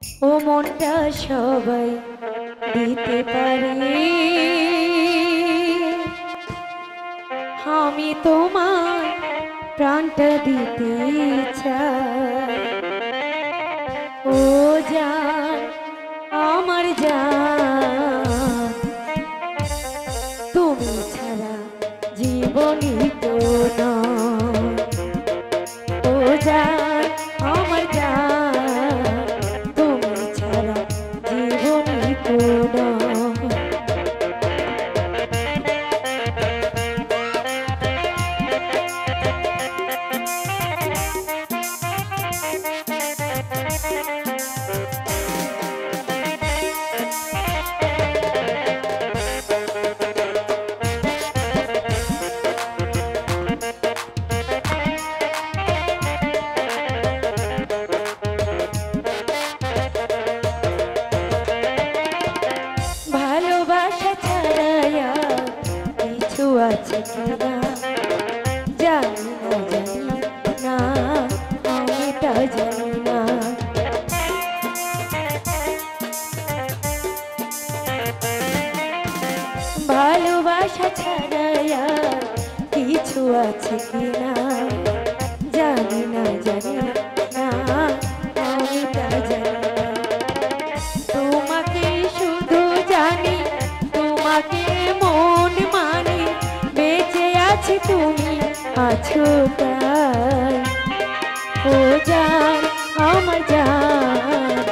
ও মনটা সবাই দিতে পারে, আমি তোমার প্রাণটা দিতে চাই। ও জান আমার জান, তুমি ছাড়া জীবনই তো নয়। ও জান আমার জান, তুমি ছাড়া জীবনই তো নয়। ভালোবাসা ছাড়া কিছু আছে কিনা জানি না, আমি তা জানি না। ভালোবাসা ছাড়া কিছু আছে কিনা জানি না, আমি তা জানি না। তোমাকে শুধু জানি, তোমাকে মন মানি, বেঁচে আছি তুমি আছো তাই। ও জান আমার জান,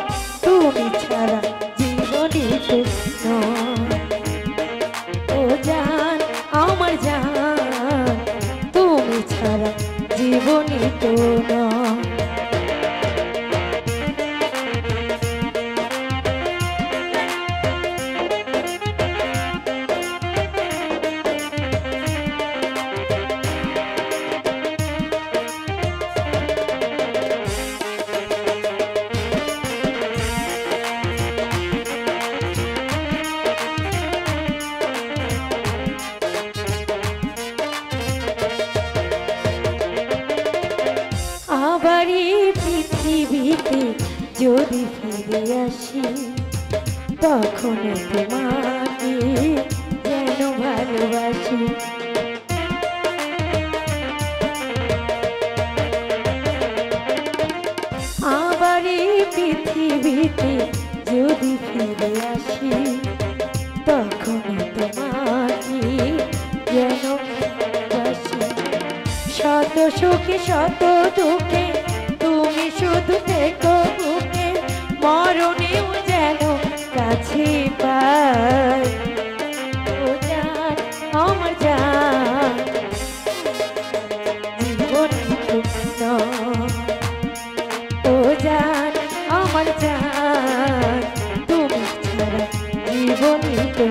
তুমি ছাড়া জীবনে নয়। ও জান আমার জান, তুমি ছাড়া জীবনে তো নয়। আবারই পৃথিবীতে যদি ফিরে আসি, তখন তোমাকে যেন ভালোবাসি। আবারই পৃথিবীতে যদি ফিরে আসি, তখন তোমাকে যেন ভালোবাসি। শত সুখে শত দুঃখে তুমি শুধু থেকো বুকে, মরণেও যেন কাছে পাই। ও জান আমার জান, জীবন ও জান আমার জান, তুমি ছাড়া জীবন তো